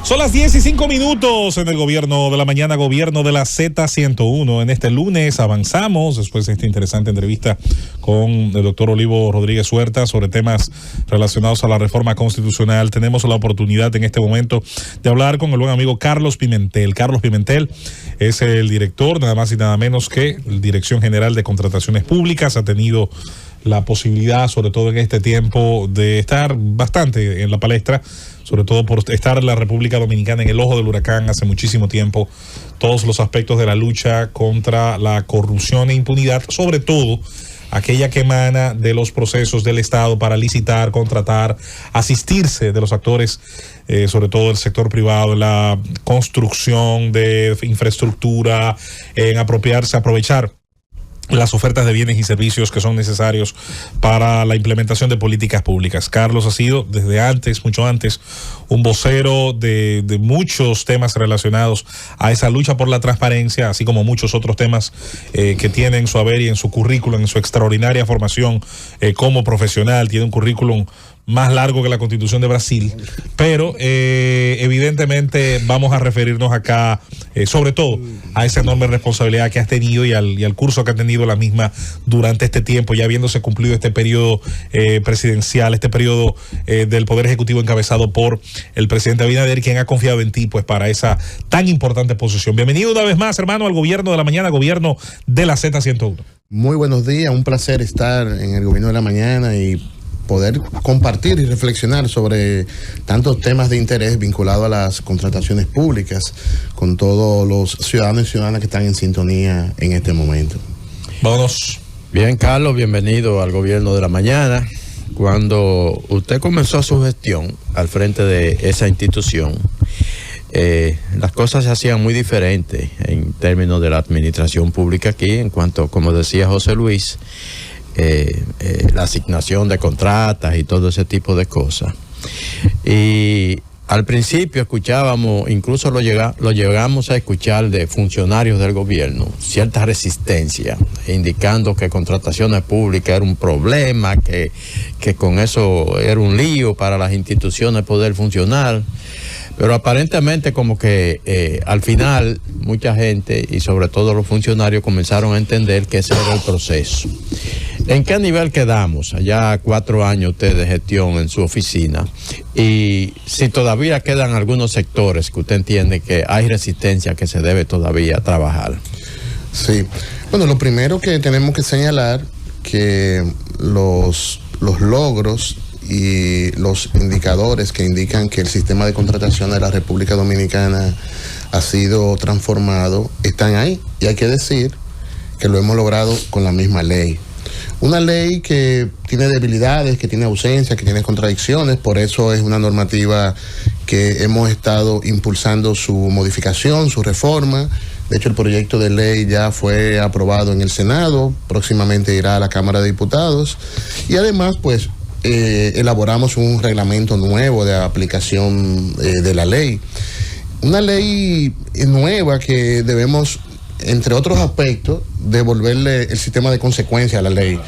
Son las 10:05 en el gobierno de la mañana, gobierno de la Z101. En este lunes avanzamos, después de esta interesante entrevista con el doctor Olivo Rodríguez Huerta sobre temas relacionados a la reforma constitucional. Tenemos la oportunidad en este momento de hablar con el buen amigo Carlos Pimentel. Carlos Pimentel es el director, nada más y nada menos que Dirección General de Contrataciones Públicas. Ha tenido la posibilidad, sobre todo en este tiempo, de estar bastante en la palestra, sobre todo por estar la República Dominicana en el ojo del huracán hace muchísimo tiempo, todos los aspectos de la lucha contra la corrupción e impunidad, sobre todo aquella que emana de los procesos del Estado para licitar, contratar, asistirse de los actores, sobre todo del sector privado, en la construcción de infraestructura, en aprovechar las ofertas de bienes y servicios que son necesarios para la implementación de políticas públicas. Carlos ha sido desde antes, mucho antes, un vocero de muchos temas relacionados a esa lucha por la transparencia, así como muchos otros temas que tiene en su haber y en su currículum, en su extraordinaria formación como profesional. Tiene un currículum más largo que la Constitución de Brasil, pero evidentemente vamos a referirnos acá sobre todo a esa enorme responsabilidad que has tenido y al curso que ha tenido la misma durante este tiempo, ya habiéndose cumplido este periodo presidencial, este periodo del Poder Ejecutivo encabezado por el presidente Abinader, quien ha confiado en ti pues para esa tan importante posición. Bienvenido una vez más, hermano, al gobierno de la mañana, gobierno de la Z101. Muy buenos días, un placer estar en el gobierno de la mañana y poder compartir y reflexionar sobre tantos temas de interés vinculados a las contrataciones públicas con todos los ciudadanos y ciudadanas que están en sintonía en este momento. Vámonos. Bien, Carlos, bienvenido al gobierno de la mañana. Cuando usted comenzó su gestión al frente de esa institución, las cosas se hacían muy diferentes en términos de la administración pública aquí, en cuanto, como decía José Luis, la asignación de contratas y todo ese tipo de cosas. Y al principio escuchábamos, incluso lo llegamos a escuchar de funcionarios del gobierno, cierta resistencia, indicando que contrataciones públicas era un problema, que con eso era un lío para las instituciones poder funcionar. Pero aparentemente como que al final mucha gente y sobre todo los funcionarios comenzaron a entender que ese era el proceso. ¿En qué nivel quedamos? Allá 4 años usted de gestión en su oficina, y si todavía quedan algunos sectores que usted entiende que hay resistencia que se debe todavía trabajar. Sí, bueno, lo primero que tenemos que señalar que los logros y los indicadores que indican que el sistema de contratación de la República Dominicana ha sido transformado están ahí, y hay que decir que lo hemos logrado con la misma ley. Una ley que tiene debilidades, que tiene ausencias, que tiene contradicciones, por eso es una normativa que hemos estado impulsando su modificación, su reforma. De hecho, el proyecto de ley ya fue aprobado en el Senado, próximamente irá a la Cámara de Diputados, y además, pues, elaboramos un reglamento nuevo de aplicación de la ley. Una ley nueva que debemos, entre otros aspectos, devolverle el sistema de consecuencia a la ley.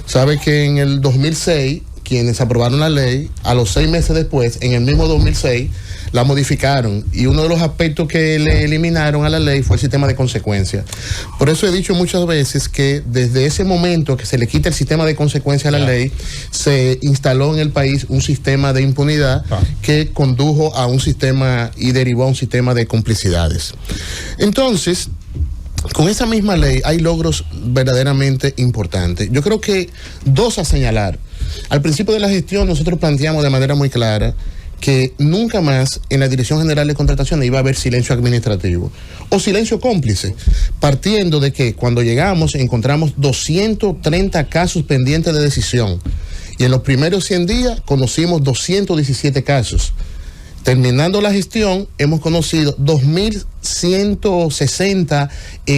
Sabe que en el 2006, quienes aprobaron la ley, a los 6 meses después, en el mismo 2006, la modificaron, y uno de los aspectos que le eliminaron a la ley fue el sistema de consecuencia. Por eso he dicho muchas veces que desde ese momento que se le quita el sistema de consecuencia a la ley, se instaló en el país un sistema de impunidad que condujo a un sistema y derivó a un sistema de complicidades. Entonces, con esa misma ley hay logros verdaderamente importantes. Yo creo que 2 a señalar. Al principio de la gestión nosotros planteamos de manera muy clara que nunca más en la Dirección General de Contrataciones iba a haber silencio administrativo o silencio cómplice, partiendo de que cuando llegamos encontramos 230 casos pendientes de decisión, y en los primeros 100 días conocimos 217 casos. Terminando la gestión, hemos conocido 2.160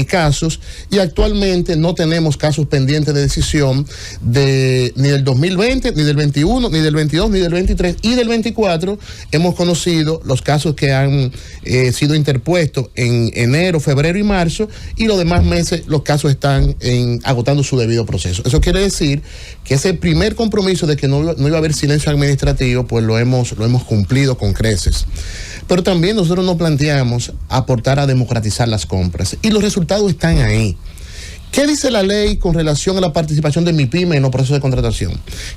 casos, y actualmente no tenemos casos pendientes de decisión ni del 2020, ni del 21, ni del 22, ni del 23, y del 24 hemos conocido los casos que han sido interpuestos en enero, febrero y marzo, y los demás meses los casos están agotando su debido proceso. Eso quiere decir que ese primer compromiso de que no iba a haber silencio administrativo, pues lo hemos cumplido con creces. Pero también nosotros nos planteamos aportar a democratizar las compras. Y los resultados están ahí. ¿Qué dice la ley con relación a la participación de MIPYME en los procesos de contratación?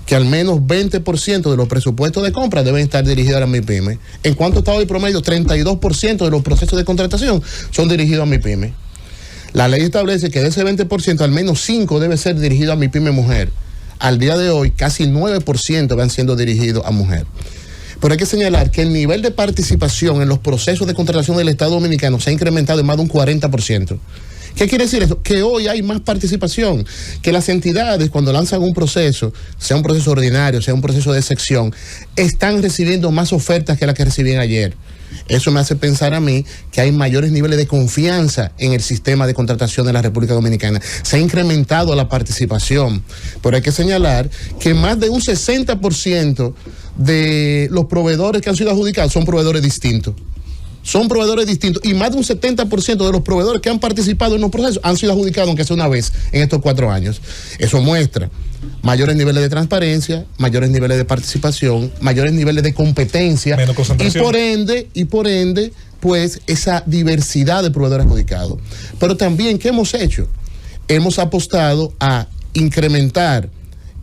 Que al menos 20% de los presupuestos de compra deben estar dirigidos a la MIPYME. ¿En cuánto está hoy promedio? 32% de los procesos de contratación son dirigidos a MIPYME. La ley establece que de ese 20%, al menos 5 debe ser dirigido a MIPYME mujer. Al día de hoy, casi 9% van siendo dirigidos a mujer. Pero hay que señalar que el nivel de participación en los procesos de contratación del Estado Dominicano se ha incrementado en más de un 40%. ¿Qué quiere decir eso? Que hoy hay más participación, que las entidades cuando lanzan un proceso, sea un proceso ordinario, sea un proceso de sección, están recibiendo más ofertas que las que recibían ayer. Eso me hace pensar a mí que hay mayores niveles de confianza en el sistema de contratación de la República Dominicana. Se ha incrementado la participación, pero hay que señalar que más de un 60% de los proveedores que han sido adjudicados son proveedores distintos. Son proveedores distintos y más de un 70% de los proveedores que han participado en los procesos han sido adjudicados, aunque sea una vez, en estos 4 años. Eso muestra mayores niveles de transparencia, mayores niveles de participación, mayores niveles de competencia y por ende, pues esa diversidad de proveedores adjudicados. Pero también, ¿qué hemos hecho? Hemos apostado a incrementar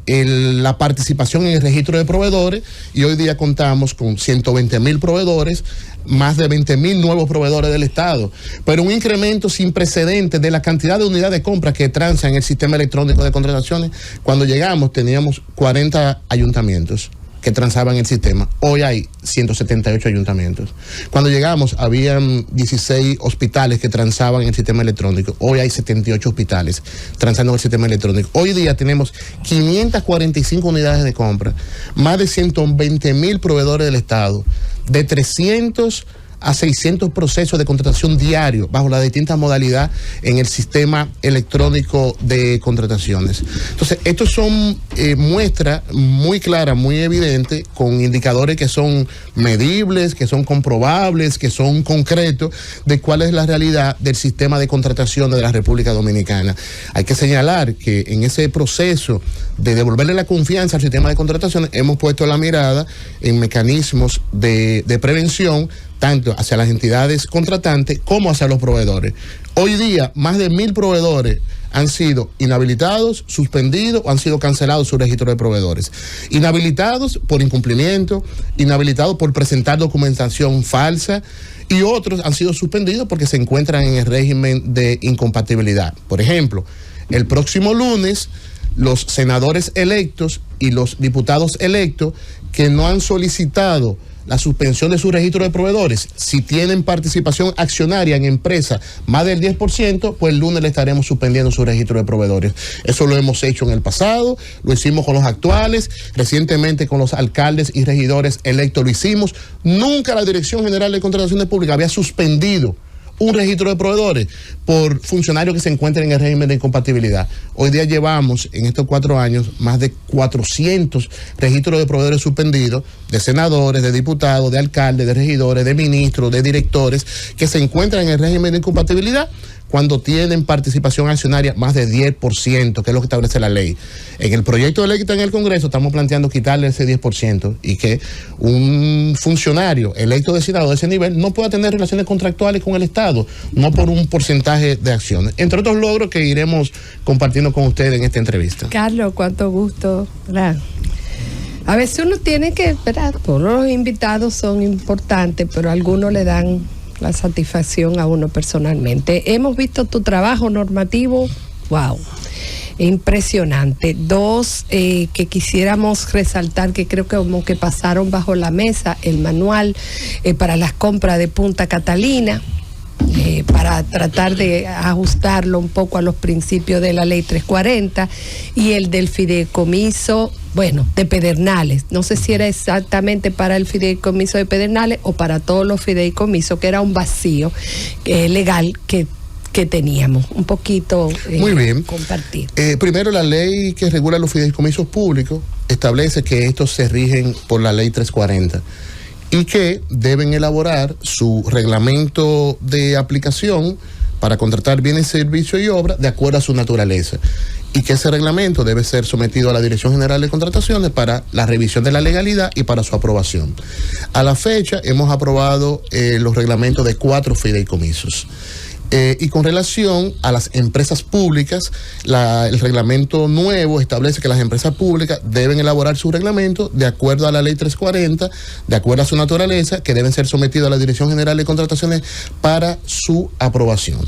la participación en el registro de proveedores y hoy día contamos con 120,000 proveedores, más de 20,000 nuevos proveedores del Estado, pero un incremento sin precedentes de la cantidad de unidades de compra que transan en el sistema electrónico de contrataciones. Cuando llegamos teníamos 40 ayuntamientos que transaban el sistema. Hoy hay 178 ayuntamientos. Cuando llegamos habían 16 hospitales que transaban el sistema electrónico. Hoy hay 78 hospitales transando el sistema electrónico. Hoy día tenemos 545 unidades de compra, más de 120,000 proveedores del Estado, de 300 a 600 procesos de contratación diario bajo la distinta modalidad en el sistema electrónico de contrataciones. Entonces, estos son muestras muy claras, muy evidentes, con indicadores que son medibles, que son comprobables, que son concretos de cuál es la realidad del sistema de contratación de la República Dominicana. Hay que señalar que en ese proceso de devolverle la confianza al sistema de contrataciones hemos puesto la mirada en mecanismos de prevención, tanto hacia las entidades contratantes como hacia los proveedores. Hoy día, más de 1,000 proveedores han sido inhabilitados, suspendidos o han sido cancelados su registro de proveedores. Inhabilitados por incumplimiento, inhabilitados por presentar documentación falsa y otros han sido suspendidos porque se encuentran en el régimen de incompatibilidad. Por ejemplo, el próximo lunes, los senadores electos y los diputados electos que no han solicitado la suspensión de su registro de proveedores, si tienen participación accionaria en empresas más del 10%, pues el lunes le estaremos suspendiendo su registro de proveedores. Eso lo hemos hecho en el pasado, lo hicimos con los actuales, recientemente con los alcaldes y regidores electos lo hicimos. Nunca la Dirección General de Contrataciones Públicas había suspendido un registro de proveedores por funcionarios que se encuentren en el régimen de incompatibilidad. Hoy día llevamos en estos 4 años más de 400 registros de proveedores suspendidos, de senadores, de diputados, de alcaldes, de regidores, de ministros, de directores que se encuentran en el régimen de incompatibilidad cuando tienen participación accionaria más de 10%, que es lo que establece la ley. En el proyecto de ley que está en el Congreso estamos planteando quitarle ese 10% y que un funcionario electo designado de ese nivel no pueda tener relaciones contractuales con el Estado, no por un porcentaje de acciones. Entre otros logros que iremos compartiendo con ustedes en esta entrevista. Carlos, cuánto gusto. Claro. A veces uno tiene que, ¿verdad? Todos los invitados son importantes, pero algunos le dan la satisfacción a uno personalmente. Hemos visto tu trabajo normativo, wow, impresionante. 2 que quisiéramos resaltar, que creo que como que pasaron bajo la mesa, el manual para las compras de Punta Catalina, para tratar de ajustarlo un poco a los principios de la ley 340, y el del fideicomiso, bueno, de Pedernales. No sé si era exactamente para el fideicomiso de Pedernales o para todos los fideicomisos, que era un vacío legal que teníamos. Un poquito muy bien. Compartir. Primero, la ley que regula los fideicomisos públicos establece que estos se rigen por la ley 340 y que deben elaborar su reglamento de aplicación para contratar bienes, servicios y obras de acuerdo a su naturaleza. y que ese reglamento debe ser sometido a la Dirección General de Contrataciones para la revisión de la legalidad y para su aprobación. A la fecha hemos aprobado los reglamentos de 4 fideicomisos. Y con relación a las empresas públicas, el reglamento nuevo establece que las empresas públicas deben elaborar su reglamento de acuerdo a la ley 340, de acuerdo a su naturaleza, que deben ser sometidos a la Dirección General de Contrataciones para su aprobación.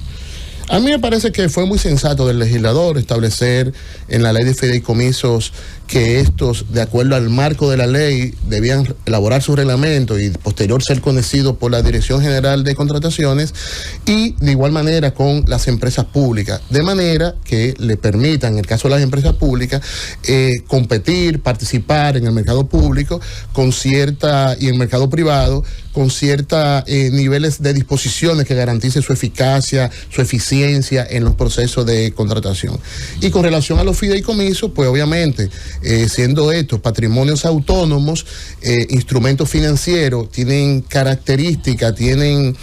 A mí me parece que fue muy sensato del legislador establecer en la ley de fideicomisos que estos, de acuerdo al marco de la ley, debían elaborar su reglamento y posterior ser conocido por la Dirección General de Contrataciones, y de igual manera con las empresas públicas, de manera que le permitan, en el caso de las empresas públicas, competir, participar en el mercado público con cierta, y en el mercado privado, con ciertos niveles de disposiciones que garanticen su eficacia, su eficiencia en los procesos de contratación. Y con relación a los fideicomisos, pues obviamente, siendo estos patrimonios autónomos, instrumentos financieros, tienen características, tienen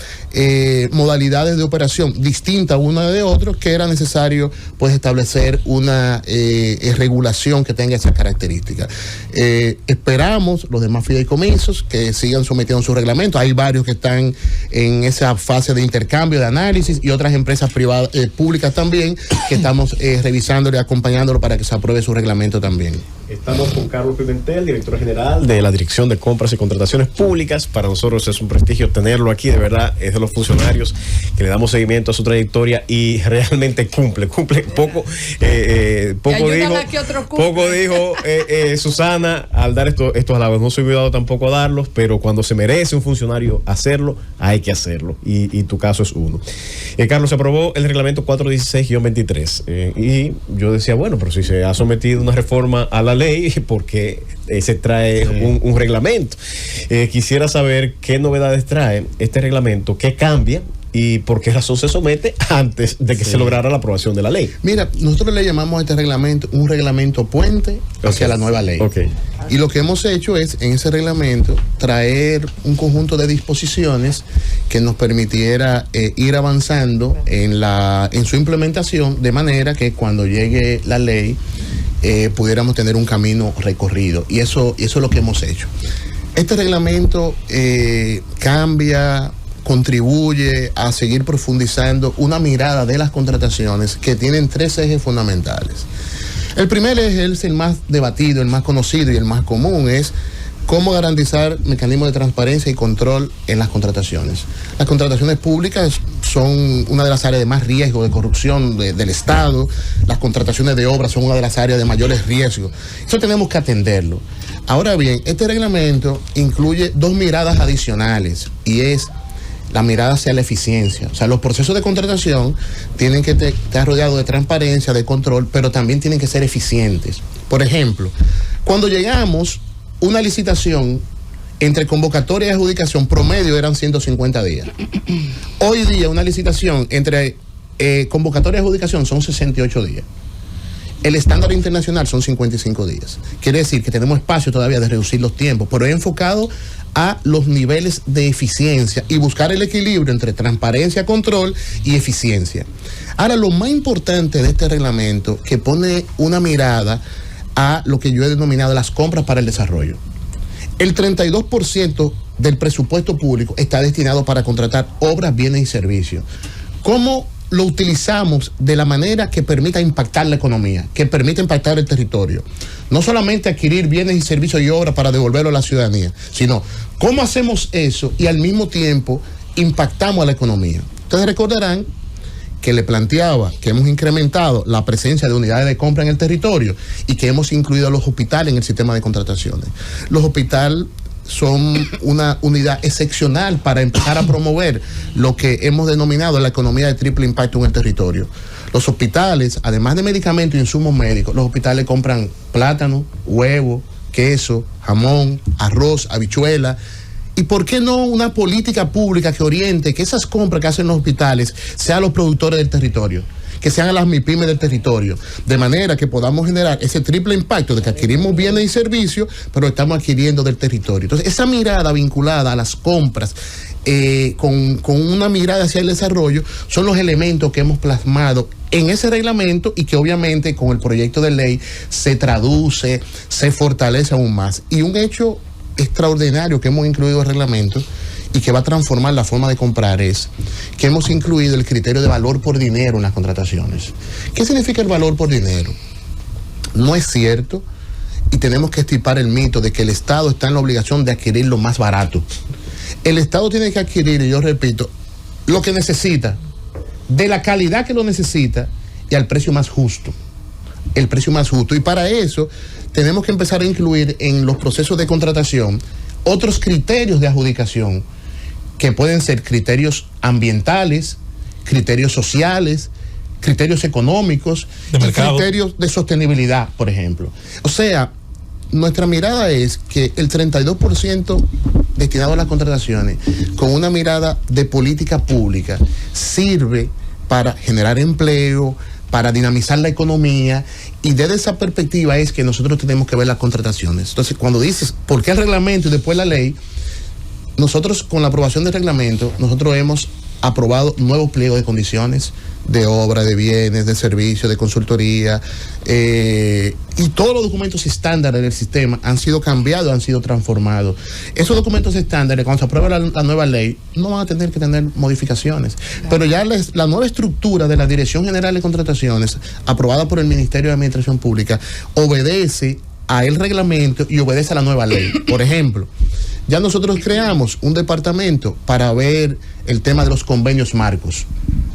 modalidades de operación distintas una de otras, que era necesario pues establecer una regulación que tenga esas características. Esperamos los demás fideicomisos que sigan sometiendo su reglamento. Hay varios que están en esa fase de intercambio, de análisis, y otras empresas privadas, públicas también, que estamos revisándolo y acompañándolo para que se apruebe su reglamento también. Estamos con Carlos Pimentel, director general de la Dirección de Compras y Contrataciones Públicas. Para nosotros es un prestigio tenerlo aquí, de verdad, es de los funcionarios que le damos seguimiento a su trayectoria y realmente cumple poco. Poco dijo Susana al dar estos halagos. No soy cuidado tampoco a darlos, pero cuando se merece un funcionario hacerlo, hay que hacerlo, y tu caso es uno. Carlos, se aprobó el reglamento 416-23 y yo decía, bueno, pero si se ha sometido una reforma a la ley, porque se trae un reglamento. Quisiera saber qué novedades trae este reglamento, qué cambia y por qué razón se somete antes de que se lograra la aprobación de la ley. Mira, nosotros le llamamos a este reglamento un reglamento puente hacia la nueva ley. Y lo que hemos hecho es, en ese reglamento, traer un conjunto de disposiciones que nos permitiera ir avanzando en su implementación, de manera que cuando llegue la ley pudiéramos tener un camino recorrido. Y eso es lo que hemos hecho. Este reglamento contribuye a seguir profundizando una mirada de las contrataciones que tienen 3 ejes fundamentales. El primer eje es el más debatido, el más conocido y el más común, es cómo garantizar mecanismos de transparencia y control en las contrataciones. Las contrataciones públicas son una de las áreas de más riesgo de corrupción del Estado. Las contrataciones de obras son una de las áreas de mayores riesgos. Eso tenemos que atenderlo. Ahora bien, este reglamento incluye 2 miradas adicionales, y es la mirada hacia la eficiencia. O sea, los procesos de contratación tienen que estar rodeados de transparencia, de control, pero también tienen que ser eficientes. Por ejemplo, cuando llegamos, una licitación entre convocatoria y adjudicación promedio eran 150 días. Hoy día una licitación entre convocatoria y adjudicación son 68 días. El estándar internacional son 55 días. Quiere decir que tenemos espacio todavía de reducir los tiempos, pero he enfocado a los niveles de eficiencia y buscar el equilibrio entre transparencia, control y eficiencia. Ahora, lo más importante de este reglamento, que pone una mirada a lo que yo he denominado las compras para el desarrollo. El 32% del presupuesto público está destinado para contratar obras, bienes y servicios. ¿Cómo lo utilizamos de la manera que permita impactar la economía, que permita impactar el territorio? No solamente adquirir bienes y servicios y obras para devolverlo a la ciudadanía, sino cómo hacemos eso y al mismo tiempo impactamos a la economía. Ustedes recordarán que le planteaba que hemos incrementado la presencia de unidades de compra en el territorio y que hemos incluido a los hospitales en el sistema de contrataciones. Los hospitales son una unidad excepcional para empezar a promover lo que hemos denominado la economía de triple impacto en el territorio. Los hospitales, además de medicamentos e insumos médicos, los hospitales compran plátano, huevo, queso, jamón, arroz, habichuela. ¿Y por qué no una política pública que oriente que esas compras que hacen los hospitales sean los productores del territorio, que sean las MIPYMES del territorio, de manera que podamos generar ese triple impacto de que adquirimos bienes y servicios, pero estamos adquiriendo del territorio? Entonces, esa mirada vinculada a las compras con una mirada hacia el desarrollo, son los elementos que hemos plasmado en ese reglamento y que obviamente con el proyecto de ley se traduce, se fortalece aún más. Y un hecho extraordinario que hemos incluido en el reglamento y que va a transformar la forma de comprar es que hemos incluido el criterio de valor por dinero en las contrataciones. ¿Qué significa el valor por dinero? No es cierto, y tenemos que estipar el mito de que el Estado está en la obligación de adquirir lo más barato. El Estado tiene que adquirir, y yo repito, lo que necesita, de la calidad que lo necesita y al precio más justo. El precio más justo. Y para eso tenemos que empezar a incluir en los procesos de contratación otros criterios de adjudicación, que pueden ser criterios ambientales, criterios sociales, criterios económicos y criterios de sostenibilidad, por ejemplo. O sea, nuestra mirada es que el 32% destinado a las contrataciones, con una mirada de política pública, sirve para generar empleo, para dinamizar la economía, y desde esa perspectiva es que nosotros tenemos que ver las contrataciones. Entonces, cuando dices, ¿por qué el reglamento y después la ley? Nosotros, con la aprobación del reglamento, nosotros hemos aprobado nuevos pliegos de condiciones de obra, de bienes, de servicios, de consultoría, y todos los documentos estándares del sistema han sido cambiados, han sido transformados. Esos documentos estándares, cuando se apruebe la nueva ley, no van a tener que tener modificaciones, pero ya la nueva estructura de la Dirección General de Contrataciones, aprobada por el Ministerio de Administración Pública, obedece a el reglamento y obedece a la nueva ley. Por ejemplo, ya nosotros creamos un departamento para ver el tema de los convenios marcos.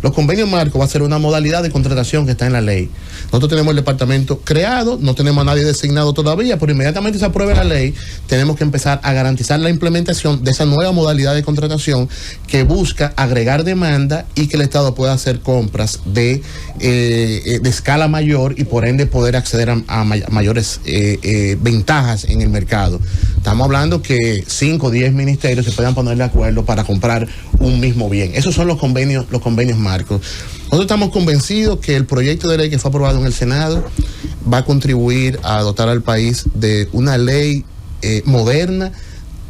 Los convenios marcos va a ser una modalidad de contratación que está en la ley. Nosotros tenemos el departamento creado, no tenemos a nadie designado todavía, pero inmediatamente se apruebe la ley, tenemos que empezar a garantizar la implementación de esa nueva modalidad de contratación que busca agregar demanda y que el Estado pueda hacer compras de escala mayor y por ende poder acceder a mayores ventajas en el mercado. Estamos hablando que 5 o 10 ministerios se puedan poner de acuerdo para comprar un mismo bien. Esos son los convenios marcos. Nosotros estamos convencidos que el proyecto de ley que fue aprobado en el Senado va a contribuir a dotar al país de una ley moderna.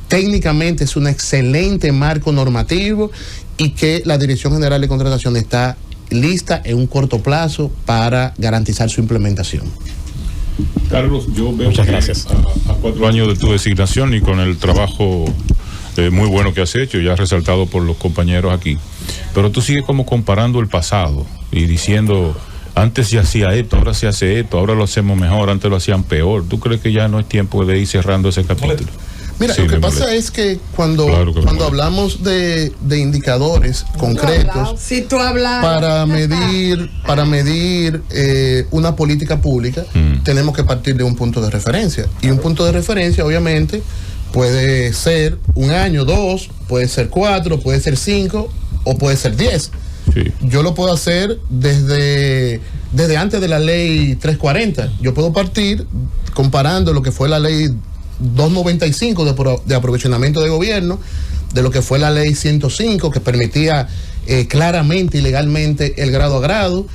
Técnicamente es un excelente marco normativo y que la Dirección General de Contratación está lista en un corto plazo para garantizar su implementación. Carlos, yo veo muchas gracias. A 4 años de tu designación y con el trabajo muy bueno que has hecho, ya resaltado por los compañeros aquí, pero tú sigues como comparando el pasado y diciendo, antes se hacía esto, ahora se hace esto, ahora lo hacemos mejor, antes lo hacían peor. ¿Tú crees que ya no es tiempo de ir cerrando ese capítulo? Mira, sí, lo que pasa es que cuando hablamos de indicadores concretos para medir una política pública, tenemos que partir de un punto de referencia. Y un punto de referencia, obviamente, puede ser 1 año, 2, puede ser 4, puede ser 5 o puede ser 10. Sí. Yo lo puedo hacer desde antes de la ley 340. Yo puedo partir comparando lo que fue la ley 295 de aprovisionamiento de gobierno, de lo que fue la ley 105 que permitía claramente y legalmente el grado a grado.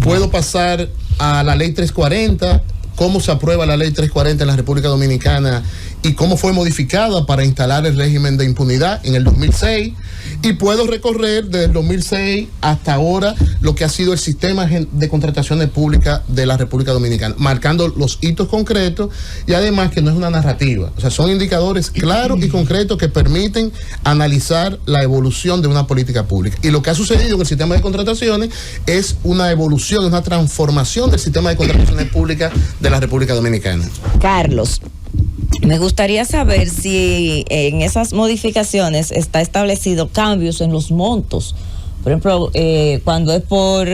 Puedo pasar a la ley 340, cómo se aprueba la ley 340 en la República Dominicana y cómo fue modificada para instalar el régimen de impunidad en el 2006, y puedo recorrer desde el 2006 hasta ahora lo que ha sido el sistema de contrataciones públicas de la República Dominicana, marcando los hitos concretos y además que no es una narrativa, o sea, son indicadores claros y concretos que permiten analizar la evolución de una política pública. Y lo que ha sucedido en el sistema de contrataciones es una evolución, una transformación del sistema de contrataciones públicas de la República Dominicana. Carlos, me gustaría saber si en esas modificaciones está establecido cambios en los montos. Por ejemplo, cuando es por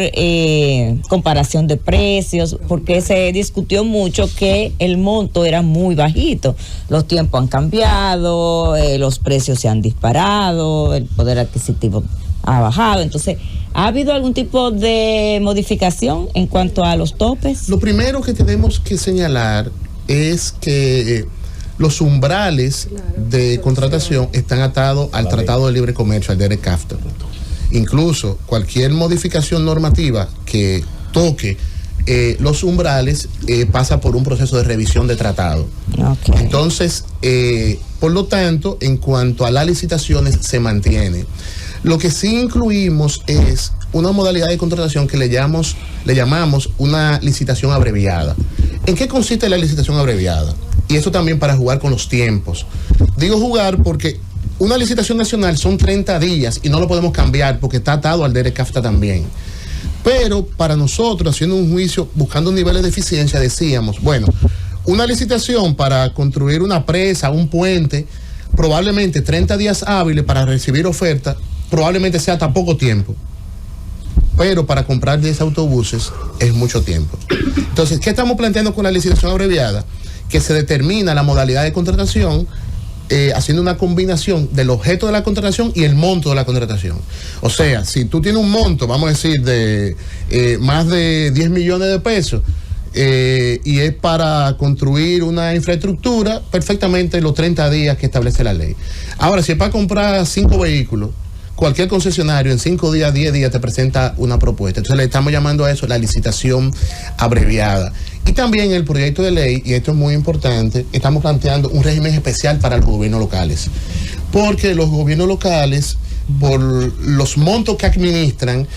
comparación de precios, porque se discutió mucho que el monto era muy bajito. Los tiempos han cambiado, los precios se han disparado, el poder adquisitivo ha bajado. Entonces, ¿ha habido algún tipo de modificación en cuanto a los topes? Lo primero que tenemos que señalar es que los umbrales de contratación están atados al Tratado de Libre Comercio, al DERECAFTA. Incluso cualquier modificación normativa que toque los umbrales, pasa por un proceso de revisión de tratado. Okay. Entonces, por lo tanto, en cuanto a las licitaciones, se mantiene. Lo que sí incluimos es una modalidad de contratación que le llamamos una licitación abreviada. ¿En qué consiste la licitación abreviada? Y eso también para jugar con los tiempos. Digo jugar porque una licitación nacional son 30 días y no lo podemos cambiar porque está atado al DERECAFTA también. Pero para nosotros, haciendo un juicio, buscando niveles de eficiencia, decíamos, bueno, una licitación para construir una presa, un puente, probablemente 30 días hábiles para recibir oferta, probablemente sea tan poco tiempo. Pero para comprar 10 autobuses es mucho tiempo. Entonces, ¿qué estamos planteando con la licitación abreviada? Que se determina la modalidad de contratación haciendo una combinación del objeto de la contratación y el monto de la contratación. O sea, si tú tienes un monto, vamos a decir, de más de 10 millones de pesos, y es para construir una infraestructura, perfectamente los 30 días que establece la ley. Ahora, si es para comprar 5 vehículos, cualquier concesionario en 5 días, 10 días te presenta una propuesta. Entonces le estamos llamando a eso la licitación abreviada. Y también el proyecto de ley, y esto es muy importante, estamos planteando un régimen especial para los gobiernos locales. Porque los gobiernos locales, por los montos que administran,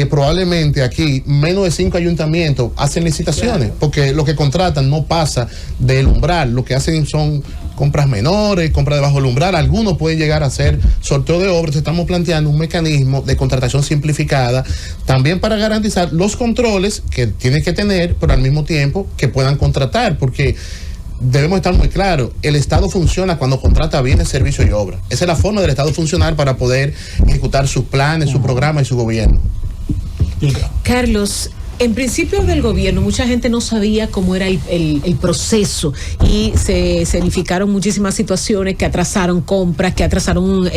probablemente aquí menos de 5 ayuntamientos hacen licitaciones, porque lo que contratan no pasa del umbral, lo que hacen son compras menores, compras debajo del umbral, algunos pueden llegar a hacer sorteo de obras. Estamos planteando un mecanismo de contratación simplificada, también para garantizar los controles que tienen que tener, pero al mismo tiempo que puedan contratar, porque debemos estar muy claros, el Estado funciona cuando contrata bienes, servicios y obras. Esa es la forma del Estado funcionar para poder ejecutar sus planes, su programa y su gobierno. Carlos, en principio del gobierno mucha gente no sabía cómo era el proceso y se verificaron muchísimas situaciones que atrasaron compras, que atrasaron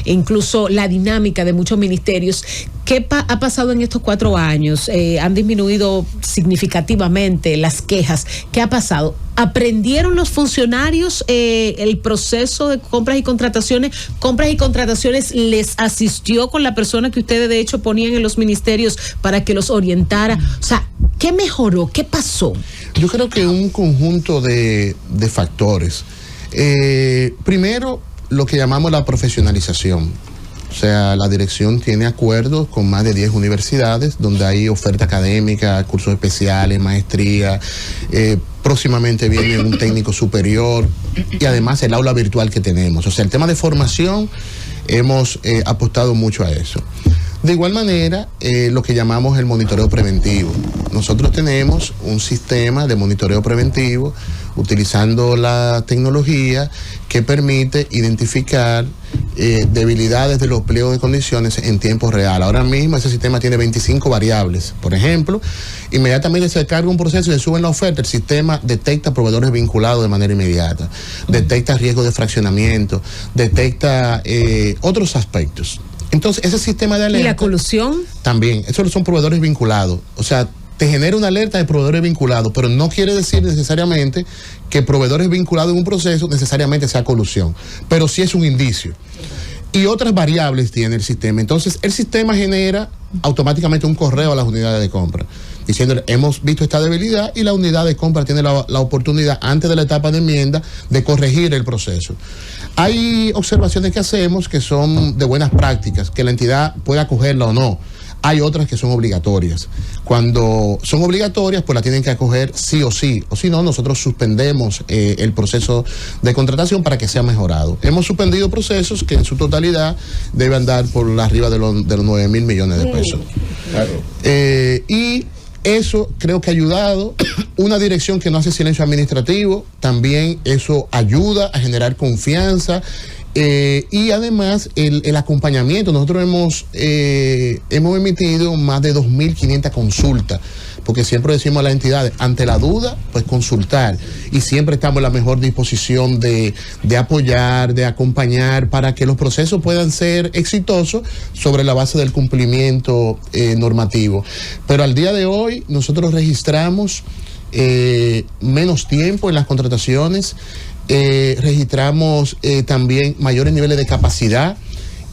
incluso la dinámica de muchos ministerios. ¿Qué ha pasado en estos 4 años? Han disminuido significativamente las quejas. ¿Qué ha pasado? ¿Aprendieron los funcionarios el proceso de compras y contrataciones? ¿Compras y contrataciones les asistió con la persona que ustedes de hecho ponían en los ministerios para que los orientara? O sea, ¿qué mejoró? ¿Qué pasó? Yo creo que un conjunto de factores. Primero, lo que llamamos la profesionalización. O sea, la dirección tiene acuerdos con más de 10 universidades donde hay oferta académica, cursos especiales, maestría. Próximamente viene un técnico superior y además el aula virtual que tenemos. O sea, el tema de formación hemos apostado mucho a eso. De igual manera, lo que llamamos el monitoreo preventivo. Nosotros tenemos un sistema de monitoreo preventivo utilizando la tecnología que permite identificar debilidades de los pliegos de condiciones en tiempo real. Ahora mismo ese sistema tiene 25 variables. Por ejemplo, inmediatamente se carga un proceso y se sube en la oferta, el sistema detecta proveedores vinculados de manera inmediata, detecta riesgos de fraccionamiento, detecta otros aspectos. Entonces, ese sistema de alerta... ¿Y la colusión? También, esos son proveedores vinculados. O sea, te genera una alerta de proveedores vinculados, pero no quiere decir necesariamente que proveedores vinculados en un proceso necesariamente sea colusión, pero sí es un indicio. Y otras variables tiene el sistema. Entonces, el sistema genera automáticamente un correo a las unidades de compra, diciéndole, hemos visto esta debilidad y la unidad de compra tiene la oportunidad, antes de la etapa de enmienda, de corregir el proceso. Hay observaciones que hacemos que son de buenas prácticas, que la entidad puede acogerla o no. Hay otras que son obligatorias. Cuando son obligatorias, pues la tienen que acoger sí, o si no, nosotros suspendemos el proceso de contratación para que sea mejorado. Hemos suspendido procesos que en su totalidad deben andar por arriba de los 9.000 millones de pesos. Claro. Y eso creo que ha ayudado. Una dirección que no hace silencio administrativo, también eso ayuda a generar confianza. Y además el acompañamiento. Nosotros hemos emitido más de 2.500 consultas, porque siempre decimos a las entidades, ante la duda, pues consultar, y siempre estamos en la mejor disposición de apoyar, de acompañar, para que los procesos puedan ser exitosos sobre la base del cumplimiento normativo. Pero al día de hoy nosotros registramos menos tiempo en las contrataciones, registramos también mayores niveles de capacidad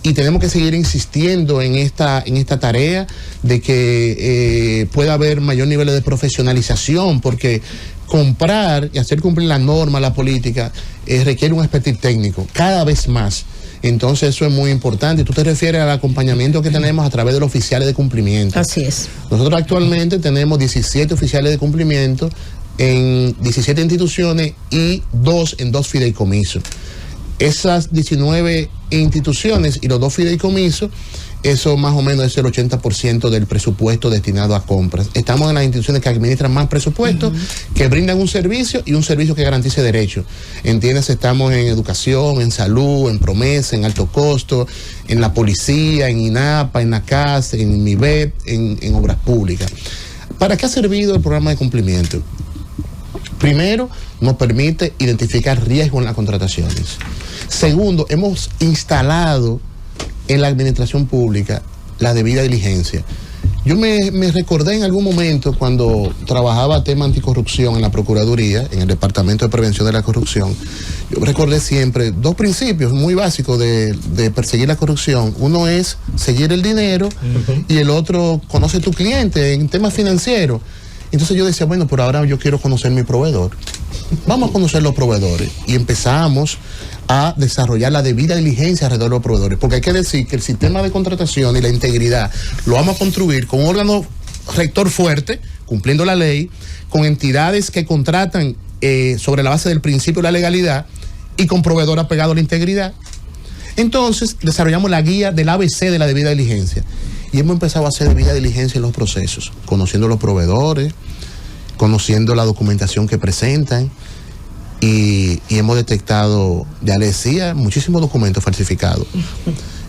y tenemos que seguir insistiendo en esta tarea de que pueda haber mayor nivel de profesionalización, porque comprar y hacer cumplir la norma, la política, requiere un expertise técnico, cada vez más. Entonces eso es muy importante. Tú te refieres al acompañamiento que tenemos a través de los oficiales de cumplimiento. Así es. Nosotros actualmente tenemos 17 oficiales de cumplimiento en 17 instituciones y 2 en 2 fideicomisos. Esas 19 instituciones y los 2 fideicomisos, eso más o menos es el 80% del presupuesto destinado a compras. Estamos en las instituciones que administran más presupuesto, que brindan un servicio y un servicio que garantice derechos. Entiendes, estamos en educación, en salud, en promesa, en alto costo, en la policía, en INAPA, en la CAS, en MIBET, en obras públicas. ¿Para qué ha servido el programa de cumplimiento? Primero, nos permite identificar riesgos en las contrataciones. Segundo, hemos instalado en la administración pública la debida diligencia. Yo me recordé en algún momento cuando trabajaba tema anticorrupción en la Procuraduría, en el Departamento de Prevención de la Corrupción. Yo recordé siempre 2 principios muy básicos de perseguir la corrupción. Uno es seguir el dinero y el otro, conoce tu cliente en temas financieros. Entonces yo decía, bueno, por ahora yo quiero conocer mi proveedor. Vamos a conocer los proveedores. Y empezamos a desarrollar la debida diligencia alrededor de los proveedores. Porque hay que decir que el sistema de contratación y la integridad lo vamos a construir con un órgano rector fuerte, cumpliendo la ley, con entidades que contratan sobre la base del principio de la legalidad y con proveedor apegado a la integridad. Entonces desarrollamos la guía del ABC de la debida diligencia. Y hemos empezado a hacer debida diligencia en los procesos, conociendo los proveedores, conociendo la documentación que presentan, y hemos detectado, ya les decía, muchísimos documentos falsificados.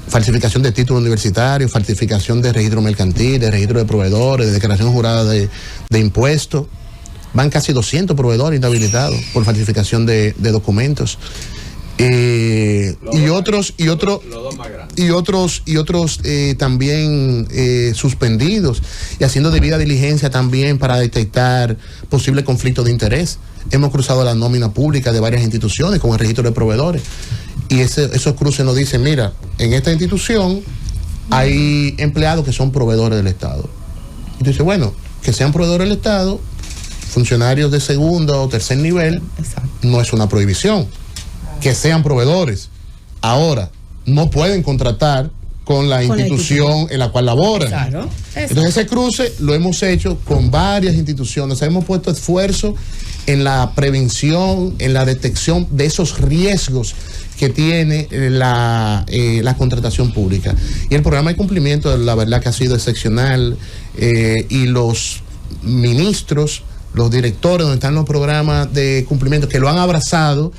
Falsificación de títulos universitarios, falsificación de registro mercantil, de registro de proveedores, de declaración jurada de impuestos. Van casi 200 proveedores inhabilitados por falsificación de documentos. Y otros también suspendidos, y haciendo debida diligencia también para detectar posibles conflictos de interés. Hemos cruzado la nómina pública de varias instituciones con el registro de proveedores, y esos cruces nos dicen, mira, en esta institución hay empleados que son proveedores del Estado. Entonces, bueno, que sean proveedores del Estado, funcionarios de segundo o tercer nivel, no es una prohibición. Que sean proveedores. Ahora, no pueden contratar con la institución en la cual laboran. Claro. Entonces ese cruce lo hemos hecho con varias instituciones. Hemos puesto esfuerzo en la prevención, en la detección de esos riesgos que tiene la contratación pública. Y el programa de cumplimiento, la verdad que ha sido excepcional, y los ministros, los directores donde están los programas de cumplimiento, que lo han abrazado,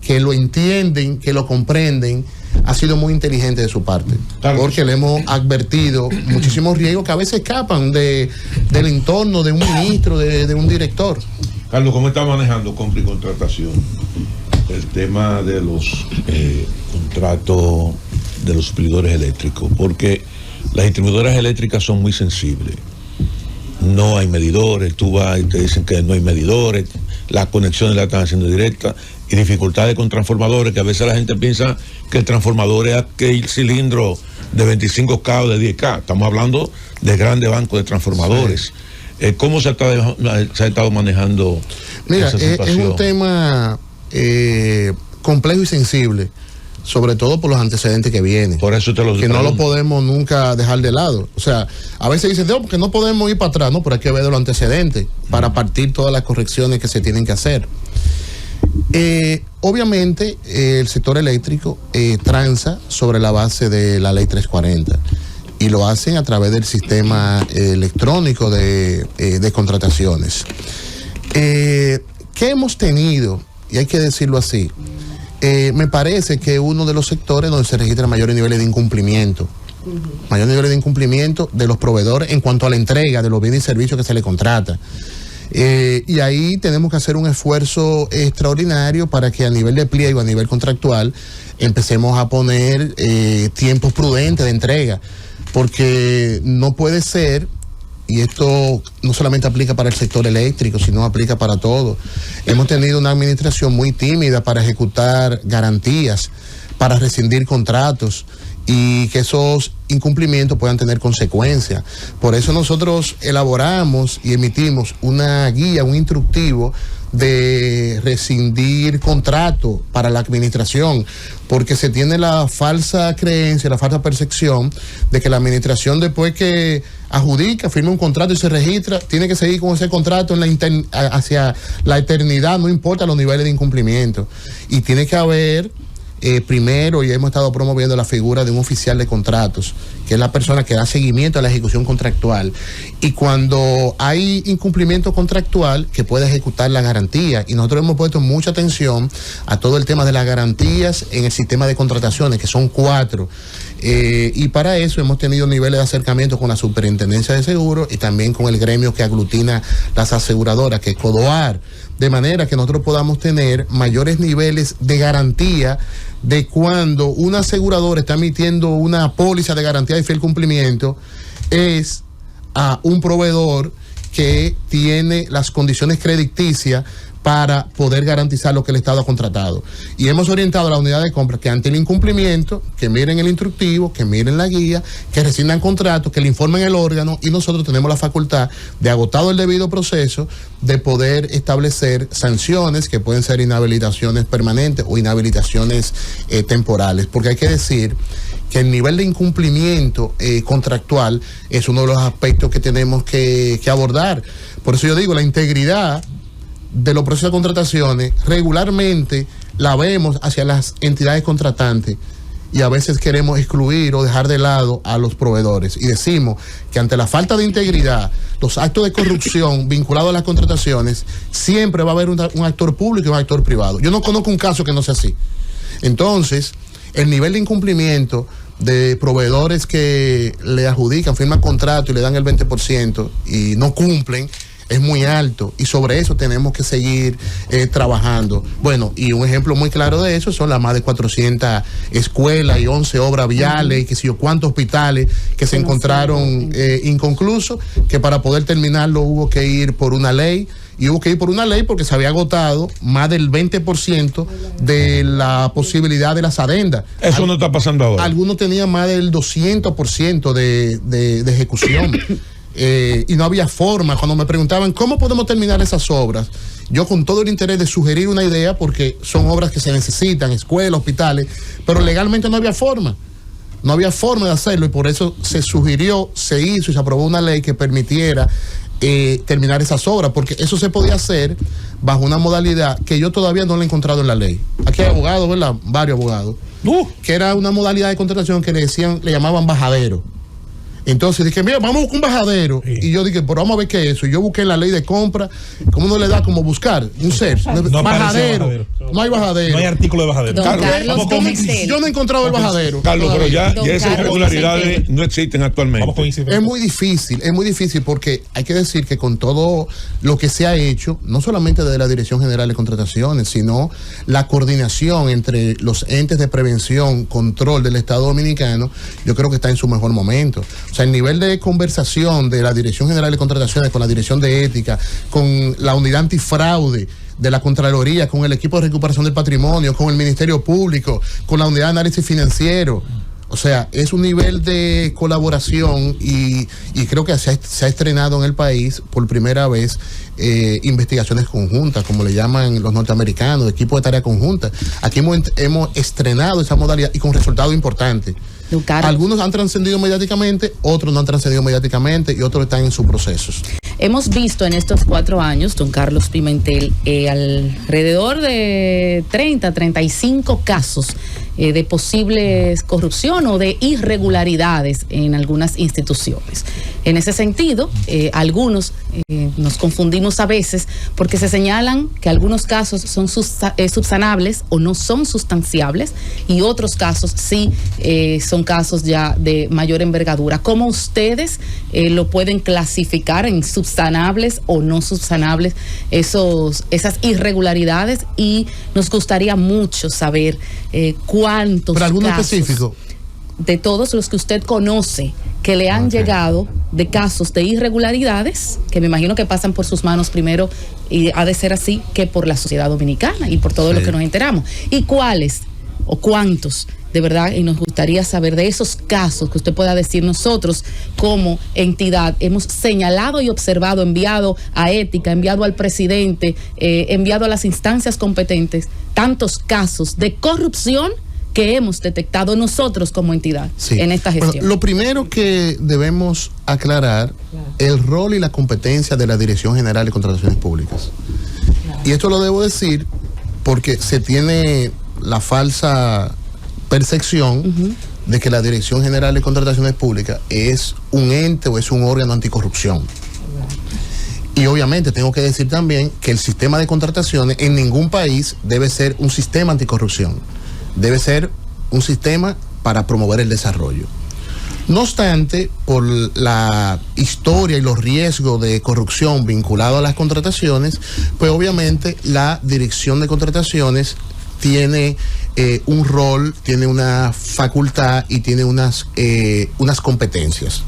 que lo entienden, que lo comprenden, ha sido muy inteligente de su parte, porque le hemos advertido muchísimos riesgos que a veces escapan del entorno de un ministro, de un director. Carlos, ¿cómo está manejando compra y contratación el tema de los contratos de los suplidores eléctricos? Porque las distribuidoras eléctricas son muy sensibles. No hay medidores, tú vas y te dicen que no hay medidores, las conexiones las están haciendo directas, y dificultades con transformadores, que a veces la gente piensa que el transformador es aquel cilindro de 25K o de 10K. Estamos hablando de grandes bancos de transformadores. Sí. ¿Cómo se ha estado manejando? Mira, esa situación? Es un tema complejo y sensible, sobre todo por los antecedentes que vienen. Por eso te lo que no lo podemos nunca dejar de lado. O sea, a veces dicen, no, porque no podemos ir para atrás, no, pero hay que ver de los antecedentes para partir todas las correcciones que se tienen que hacer. Obviamente el sector eléctrico transa sobre la base de la ley 340 y lo hacen a través del sistema electrónico de contrataciones. ¿Qué hemos tenido? Y hay que decirlo así, me parece que uno de los sectores donde se registran mayores niveles de incumplimiento, mayores niveles de incumplimiento de los proveedores en cuanto a la entrega de los bienes y servicios que se le contrata. Y ahí tenemos que hacer un esfuerzo extraordinario para que a nivel de pliego, a nivel contractual, empecemos a poner tiempos prudentes de entrega, porque no puede ser, y esto no solamente aplica para el sector eléctrico, sino aplica para todo. Hemos tenido una administración muy tímida para ejecutar garantías, para rescindir contratos, y que esos incumplimientos puedan tener consecuencias. Por eso nosotros elaboramos y emitimos una guía, un instructivo de rescindir contrato para la administración, porque se tiene la falsa creencia, la falsa percepción de que la administración, después que adjudica, firma un contrato y se registra, tiene que seguir con ese contrato hacia la eternidad, no importa los niveles de incumplimiento. Y tiene que haber primero, y hemos estado promoviendo la figura de un oficial de contratos, que es la persona que da seguimiento a la ejecución contractual. Y cuando hay incumplimiento contractual, que puede ejecutar la garantía. Y nosotros hemos puesto mucha atención a todo el tema de las garantías en el sistema de contrataciones, que son 4. Y para eso hemos tenido niveles de acercamiento con la Superintendencia de Seguros y también con el gremio que aglutina las aseguradoras, que es CODOAR, de manera que nosotros podamos tener mayores niveles de garantía de cuando una aseguradora está emitiendo una póliza de garantía de fiel cumplimiento, es a un proveedor que tiene las condiciones crediticias para poder garantizar lo que el Estado ha contratado. Y hemos orientado a la unidad de compra que ante el incumplimiento, que miren el instructivo, que miren la guía, que rescindan contratos, que le informen el órgano, y nosotros tenemos la facultad de, agotado el debido proceso, de poder establecer sanciones que pueden ser inhabilitaciones permanentes o inhabilitaciones temporales. Porque hay que decir que el nivel de incumplimiento contractual es uno de los aspectos que tenemos que abordar. Por eso yo digo, la integridad de los procesos de contrataciones regularmente la vemos hacia las entidades contratantes, y a veces queremos excluir o dejar de lado a los proveedores, y decimos que ante la falta de integridad, los actos de corrupción vinculados a las contrataciones, siempre va a haber un actor público y un actor privado. Yo no conozco un caso que no sea así. Entonces, el nivel de incumplimiento de proveedores que le adjudican, firman contrato y le dan el 20% y no cumplen, es muy alto, y sobre eso tenemos que seguir trabajando. Bueno, y un ejemplo muy claro de eso son las más de 400 escuelas y 11 obras viales y que sé yo cuántos hospitales que se encontraron inconclusos, que para poder terminarlo hubo que ir por una ley. Y hubo que ir por una ley porque se había agotado más del 20% de la posibilidad de las adendas. Eso no está pasando ahora. Algunos tenían más del 200% de ejecución. Y no había forma. Cuando me preguntaban cómo podemos terminar esas obras, yo con todo el interés de sugerir una idea, porque son obras que se necesitan, escuelas, hospitales, pero legalmente no había forma. No había forma de hacerlo, y por eso se sugirió, se hizo y se aprobó una ley que permitiera terminar esas obras, porque eso se podía hacer bajo una modalidad que yo todavía no la he encontrado en la ley. Aquí hay abogados, ¿verdad? Varios abogados. Que era una modalidad de contratación que le llamaban bajadero. Entonces dije, mira, vamos a buscar un bajadero. Sí. Y yo dije, pero vamos a ver qué es eso. Y yo busqué en la ley de compra, ¿cómo no le da como buscar? Un ser. No bajadero. No hay bajadero. No hay artículo de bajadero. Carlos, yo no he encontrado el bajadero. Carlos, pero ya esas irregularidades no existen actualmente. Es muy difícil porque hay que decir que con todo lo que se ha hecho, no solamente desde la Dirección General de Contrataciones, sino la coordinación entre los entes de prevención, control del Estado Dominicano, yo creo que está en su mejor momento. O sea, el nivel de conversación de la Dirección General de Contrataciones con la Dirección de Ética, con la Unidad Antifraude de la Contraloría, con el equipo de recuperación del patrimonio, con el Ministerio Público, con la Unidad de Análisis Financiero. O sea, es un nivel de colaboración y creo que se ha estrenado en el país por primera vez investigaciones conjuntas, como le llaman los norteamericanos, equipo de tarea conjunta. Aquí hemos estrenado esa modalidad y con resultados importantes. Algunos han trascendido mediáticamente, otros no han trascendido mediáticamente y otros están en sus procesos. Hemos visto en estos 4 años, don Carlos Pimentel, alrededor de 35 casos de posibles corrupción o de irregularidades en algunas instituciones. En ese sentido, algunos nos confundimos a veces porque se señalan que algunos casos son subsanables o no son sustanciables, y otros casos sí son casos ya de mayor envergadura. ¿Cómo ustedes lo pueden clasificar en subsanables o no subsanables esas irregularidades? Y nos gustaría mucho saber cuántos ¿pero alguno casos específico? De todos los que usted conoce que le han llegado de casos de irregularidades, que me imagino que pasan por sus manos primero, y ha de ser así, que por la sociedad dominicana y por todo lo que nos enteramos. ¿Y cuáles o cuántos de verdad, y nos gustaría saber de esos casos que usted pueda decir, nosotros como entidad hemos señalado y observado, enviado a ética, enviado al presidente, enviado a las instancias competentes, tantos casos de corrupción que hemos detectado nosotros como entidad en esta gestión. Bueno, lo primero que debemos aclarar, el rol y la competencia de la Dirección General de Contrataciones Públicas. Y esto lo debo decir porque se tiene la falsa percepción de que la Dirección General de Contrataciones Públicas es un ente o es un órgano anticorrupción. Y obviamente tengo que decir también que el sistema de contrataciones en ningún país debe ser un sistema anticorrupción. Debe ser un sistema para promover el desarrollo. No obstante, por la historia y los riesgos de corrupción vinculados a las contrataciones, pues obviamente la Dirección de Contrataciones tiene un rol, tiene una facultad y tiene unas competencias.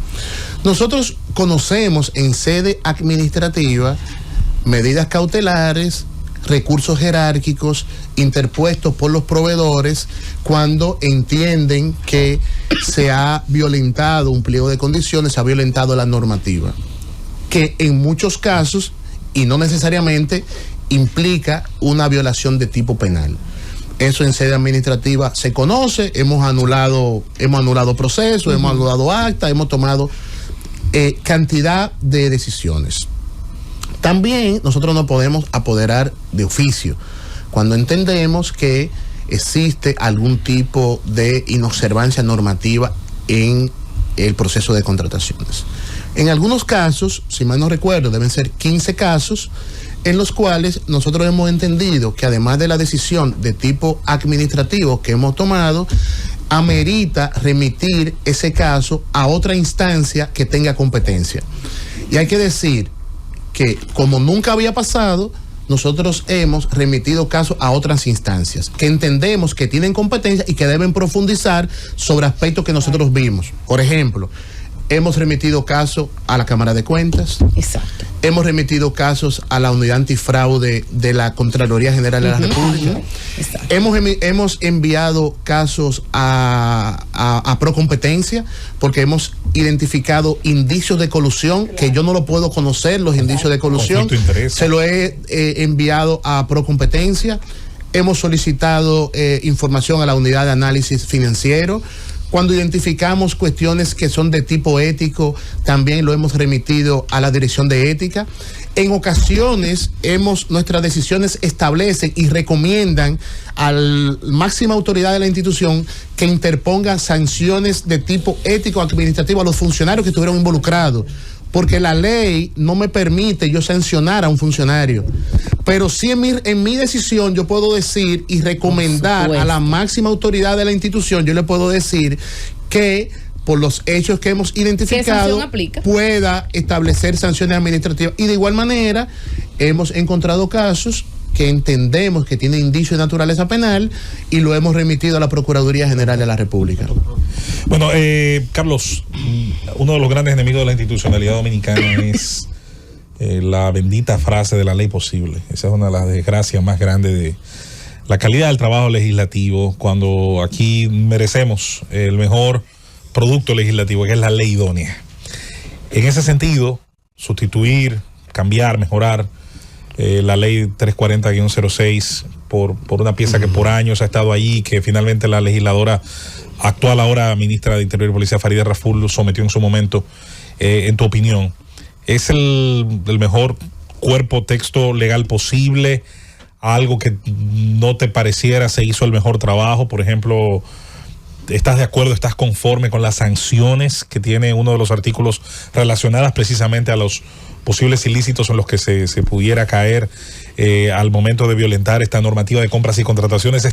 Nosotros conocemos en sede administrativa medidas cautelares, recursos jerárquicos interpuestos por los proveedores cuando entienden que se ha violentado un pliego de condiciones, se ha violentado la normativa, que en muchos casos, y no necesariamente, implica una violación de tipo penal. Eso en sede administrativa se conoce, hemos anulado procesos, hemos anulado actas, hemos tomado cantidad de decisiones. También nosotros nos podemos apoderar de oficio cuando entendemos que existe algún tipo de inobservancia normativa en el proceso de contrataciones. En algunos casos, si mal no recuerdo, deben ser 15 casos en los cuales nosotros hemos entendido que además de la decisión de tipo administrativo que hemos tomado, amerita remitir ese caso a otra instancia que tenga competencia. Y hay que decir que como nunca había pasado, nosotros hemos remitido casos a otras instancias que entendemos que tienen competencia y que deben profundizar sobre aspectos que nosotros vimos. Por ejemplo, hemos remitido casos a la Cámara de Cuentas. Exacto. Hemos remitido casos a la Unidad Antifraude de la Contraloría General de la República. Hemos enviado casos a Procompetencia porque hemos identificado indicios de colusión que yo no lo puedo conocer, los indicios de colusión. Se lo he enviado a Procompetencia. Hemos solicitado información a la Unidad de Análisis Financiero. Cuando identificamos cuestiones que son de tipo ético, también lo hemos remitido a la Dirección de Ética. En ocasiones, nuestras decisiones establecen y recomiendan a la máxima autoridad de la institución que interponga sanciones de tipo ético administrativo a los funcionarios que estuvieron involucrados. Porque la ley no me permite yo sancionar a un funcionario. Pero sí en mi decisión yo puedo decir y recomendar a la máxima autoridad de la institución, yo le puedo decir que por los hechos que hemos identificado pueda establecer sanciones administrativas. Y de igual manera hemos encontrado casos que entendemos que tienen indicio de naturaleza penal y lo hemos remitido a la Procuraduría General de la República. Bueno, Carlos, uno de los grandes enemigos de la institucionalidad dominicana es la bendita frase de la ley posible. Esa es una de las desgracias más grandes de la calidad del trabajo legislativo, cuando aquí merecemos el mejor producto legislativo, que es la ley idónea. En ese sentido, sustituir, cambiar, mejorar la ley 340-06 por una pieza que por años ha estado allí, que finalmente la legisladora actual, ahora ministra de Interior y Policía, Farideh Raful, sometió en su momento. En tu opinión, ¿es el mejor cuerpo texto legal posible? ¿Algo que no te pareciera se hizo el mejor trabajo? Por ejemplo, ¿estás de acuerdo, estás conforme con las sanciones que tiene uno de los artículos relacionadas precisamente a los posibles ilícitos en los que se pudiera caer al momento de violentar esta normativa de compras y contrataciones?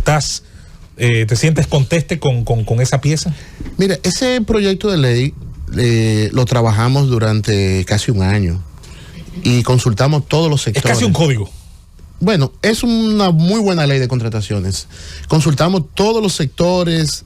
¿Te sientes conteste con esa pieza? Mira, ese proyecto de ley lo trabajamos durante casi un año y consultamos todos los sectores. Es casi un código. Bueno, es una muy buena ley de contrataciones. Consultamos todos los sectores,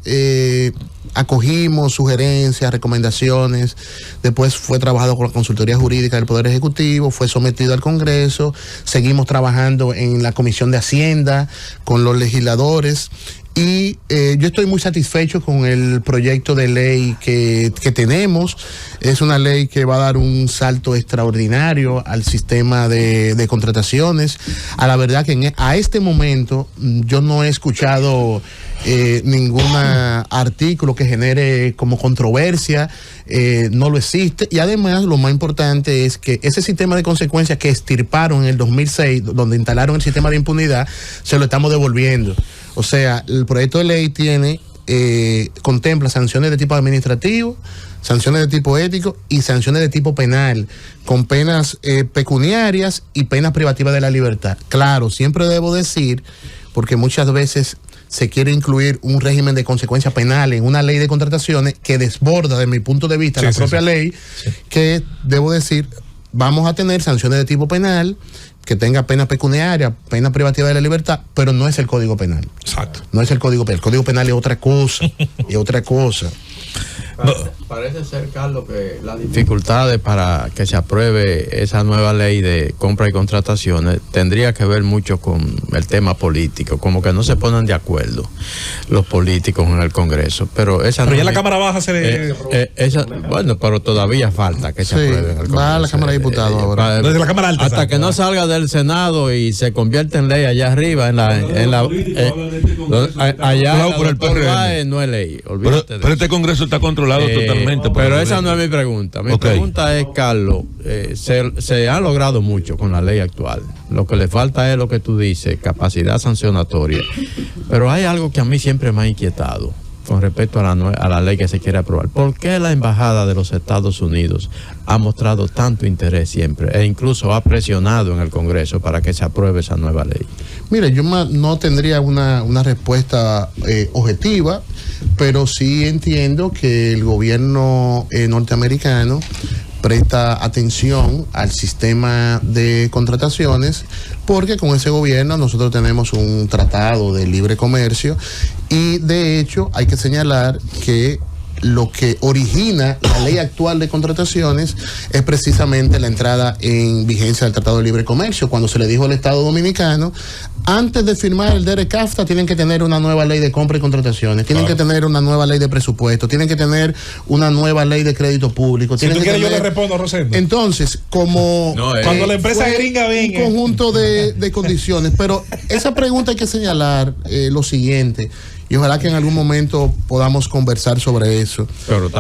acogimos sugerencias, recomendaciones. Después fue trabajado con la Consultoría Jurídica del Poder Ejecutivo, fue sometido al Congreso. Seguimos trabajando en la Comisión de Hacienda con los legisladores Y yo estoy muy satisfecho con el proyecto de ley que tenemos. Es una ley que va a dar un salto extraordinario al sistema de contrataciones. A la verdad que a este momento yo no he escuchado ningún artículo que genere como controversia, no lo existe. Y además lo más importante es que ese sistema de consecuencias que extirparon en el 2006, donde instalaron el sistema de impunidad, se lo estamos devolviendo. O sea, el proyecto de ley contempla sanciones de tipo administrativo, sanciones de tipo ético y sanciones de tipo penal, con penas pecuniarias y penas privativas de la libertad. Claro, siempre debo decir, porque muchas veces se quiere incluir un régimen de consecuencias penales en una ley de contrataciones que desborda, desde mi punto de vista, la propia ley, que debo decir, vamos a tener sanciones de tipo penal, que tenga pena pecuniaria, pena privativa de la libertad, pero no es el Código Penal. Exacto. No es el Código Penal. El Código Penal es otra cosa. Es otra cosa. Parece ser, Carlos, que las dificultades para que se apruebe esa nueva ley de compra y contrataciones tendría que ver mucho con el tema político, como que no se ponen de acuerdo los políticos en el Congreso. Pero esa ya la Cámara Baja se le... bueno, pero todavía falta que se apruebe en el Congreso. Va a la Cámara de Diputados ahora. Desde la Cámara Alta. Hasta que no salga del Senado y se convierte en ley allá arriba, allá por el PRM. no es ley. Pero este Congreso está controlado totalmente. Pero esa no es mi pregunta. Mi pregunta es, Carlos, se ha logrado mucho con la ley actual. Lo que le falta es lo que tú dices, capacidad sancionatoria. Pero hay algo que a mí siempre me ha inquietado con respecto a la ley que se quiere aprobar. ¿Por qué la Embajada de los Estados Unidos ha mostrado tanto interés siempre e incluso ha presionado en el Congreso para que se apruebe esa nueva ley? Mire, yo no tendría una respuesta objetiva, pero sí entiendo que el gobierno norteamericano presta atención al sistema de contrataciones, porque con ese gobierno nosotros tenemos un tratado de libre comercio y de hecho hay que señalar que lo que origina la ley actual de contrataciones es precisamente la entrada en vigencia del Tratado de Libre Comercio, cuando se le dijo al Estado Dominicano, antes de firmar el DERECAFTA tienen que tener una nueva ley de compra y contrataciones, tienen que tener una nueva ley de presupuesto, tienen que tener una nueva ley de crédito público. Si tú quieres yo le respondo, Rosendo. Entonces, como cuando la empresa gringa venga, un conjunto de condiciones, pero esa pregunta hay que señalar lo siguiente, y ojalá que en algún momento podamos conversar sobre eso. Pero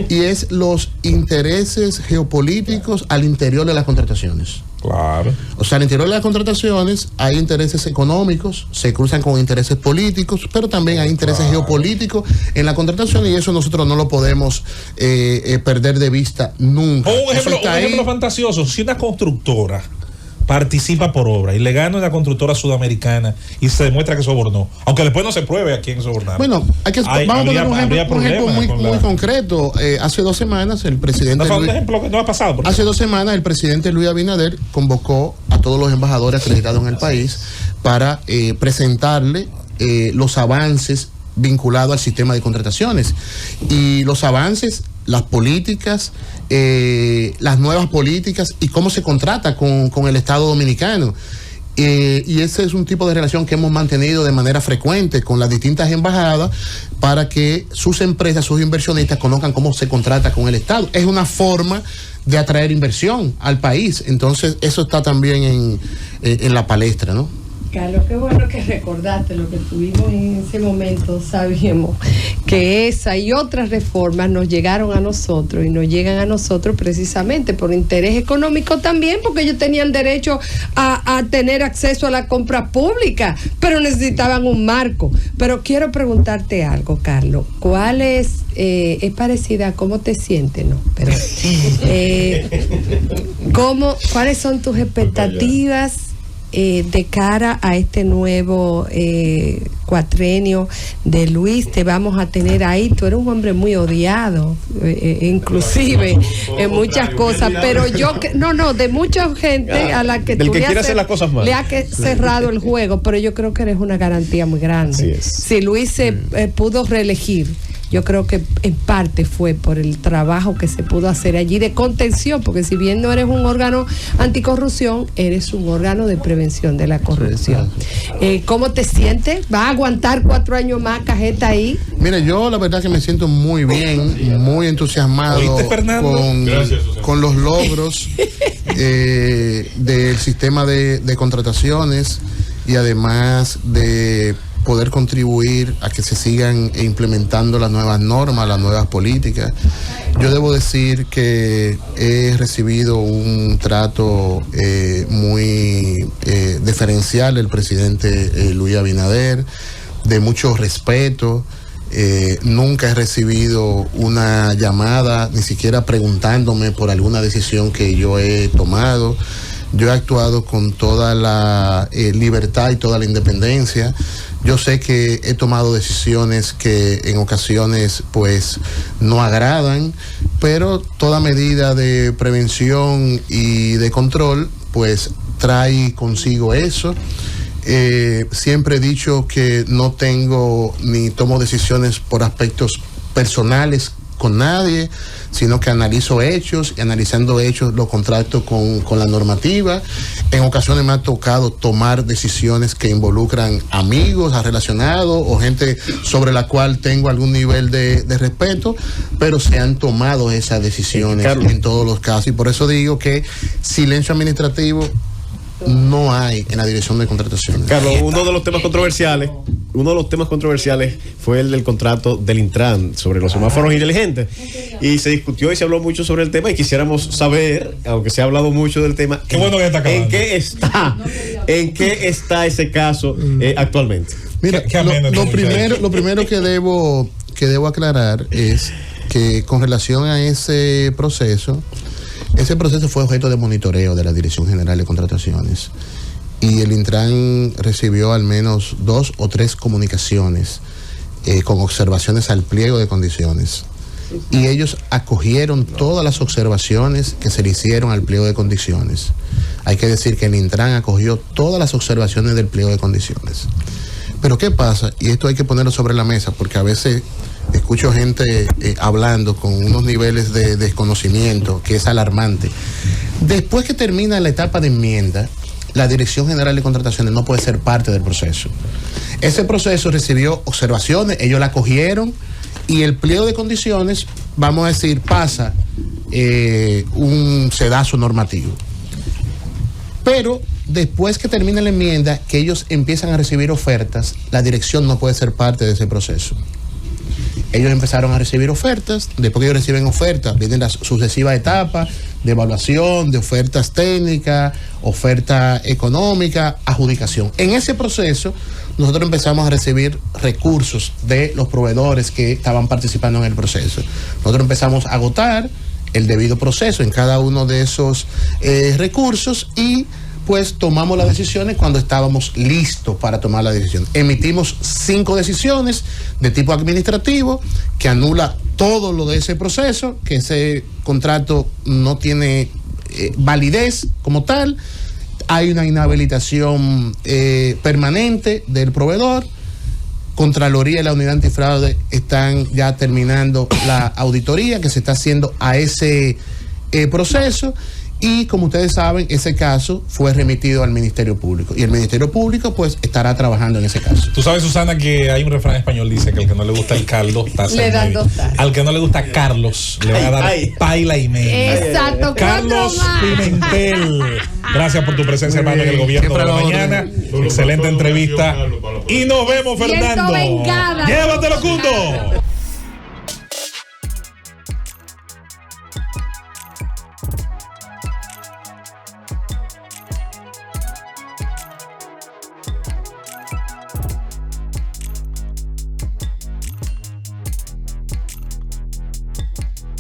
es los intereses geopolíticos al interior de las contrataciones. Claro. O sea, al interior de las contrataciones hay intereses económicos, se cruzan con intereses políticos, pero también hay intereses geopolíticos en la contratación y eso nosotros no lo podemos perder de vista nunca. Un ejemplo fantasioso, si una constructora participa por obra y le gana una constructora sudamericana y se demuestra que sobornó, aunque después no se pruebe a quién sobornar. Bueno, vamos a poner un ejemplo muy concreto. Hace 2 semanas el presidente hace 2 semanas el presidente Luis Abinader convocó a todos los embajadores acreditados en el país para presentarle los avances vinculados al sistema de contrataciones y los avances, las políticas, las nuevas políticas y cómo se contrata con el Estado Dominicano. Y ese es un tipo de relación que hemos mantenido de manera frecuente con las distintas embajadas para que sus empresas, sus inversionistas conozcan cómo se contrata con el Estado. Es una forma de atraer inversión al país. Entonces eso está también en la palestra, ¿no? Carlos, qué bueno que recordaste lo que tuvimos en ese momento. Sabíamos que esa y otras reformas nos llegaron a nosotros y nos llegan a nosotros precisamente por interés económico también, porque ellos tenían derecho a tener acceso a la compra pública, pero necesitaban un marco. Pero quiero preguntarte algo, Carlos. ¿Cuál es parecida a cómo te sientes, no? Pero ¿cuáles son tus expectativas de cara a este nuevo cuatrenio de Luis? Te vamos a tener ahí. Tú eres un hombre muy odiado, inclusive en muchas cosas, pero yo de mucha gente a la que tú le has cerrado el juego, pero yo creo que eres una garantía muy grande. Si Luis se pudo reelegir yo creo que en parte fue por el trabajo que se pudo hacer allí de contención, porque si bien no eres un órgano anticorrupción, eres un órgano de prevención de la corrupción. ¿Cómo te sientes? ¿Va a aguantar 4 años más, Cajeta, ahí? Mire, yo la verdad que me siento muy bien, muy entusiasmado con los logros del sistema de contrataciones, y además de poder contribuir a que se sigan implementando las nuevas normas, las nuevas políticas. Yo debo decir que he recibido un trato muy diferencial del presidente Luis Abinader, de mucho respeto. Nunca he recibido una llamada, ni siquiera preguntándome por alguna decisión que yo he tomado. Yo he actuado con toda la libertad y toda la independencia. Yo sé que he tomado decisiones que en ocasiones pues no agradan, pero toda medida de prevención y de control pues trae consigo eso. Siempre he dicho que no tengo ni tomo decisiones por aspectos personales con nadie, sino que analizo hechos, y analizando hechos lo contrasto con la normativa. En ocasiones me ha tocado tomar decisiones que involucran amigos, a relacionados o gente sobre la cual tengo algún nivel de respeto, pero se han tomado esas decisiones en todos los casos, y por eso digo que silencio administrativo no hay en la dirección de contrataciones. Carlos, uno de los temas controversiales fue el del contrato del Intran sobre los semáforos inteligentes, y se discutió y se habló mucho sobre el tema, y quisiéramos saber, aunque se ha hablado mucho del tema, en qué está ese caso actualmente. Mira, lo primero que debo aclarar es que con relación a ese proceso fue objeto de monitoreo de la Dirección General de Contrataciones, y el Intran recibió al menos 2 o 3 comunicaciones con observaciones al pliego de condiciones, y ellos acogieron todas las observaciones que se le hicieron al pliego de condiciones. Hay que decir que el Intran acogió todas las observaciones del pliego de condiciones. Pero ¿qué pasa? Y esto hay que ponerlo sobre la mesa, porque a veces escucho gente hablando con unos niveles de desconocimiento que es alarmante. Después que termina la etapa de enmienda, la Dirección General de Contrataciones no puede ser parte del proceso. Ese proceso recibió observaciones, ellos la cogieron, y el pliego de condiciones, vamos a decir, pasa un sedazo normativo. Pero después que termina la enmienda, que ellos empiezan a recibir ofertas, la dirección no puede ser parte de ese proceso. Ellos empezaron a recibir ofertas, después que ellos reciben ofertas, vienen las sucesivas etapas de evaluación, de ofertas técnicas, oferta económica, adjudicación. En ese proceso, nosotros empezamos a recibir recursos de los proveedores que estaban participando en el proceso. Nosotros empezamos a agotar el debido proceso en cada uno de esos recursos, y pues tomamos las decisiones cuando estábamos listos para tomar la decisión. Emitimos 5 decisiones de tipo administrativo que anula todo lo de ese proceso, que ese contrato no tiene validez como tal. Hay una inhabilitación permanente del proveedor. Contraloría y la Unidad Antifraude están ya terminando la auditoría que se está haciendo a ese proceso. Y como ustedes saben, ese caso fue remitido al Ministerio Público, y el Ministerio Público pues estará trabajando en ese caso. Tú sabes, Susana, que hay un refrán español, dice que al que no le gusta el caldo, le dan 2 tazas. Al que no le gusta Carlos, le va a dar paila y media. Exacto. Carlos Pimentel, gracias por tu presencia, hermano, en el Gobierno de la Mañana. Excelente entrevista. Y nos vemos, Fernando. Llévatelo, Cundo.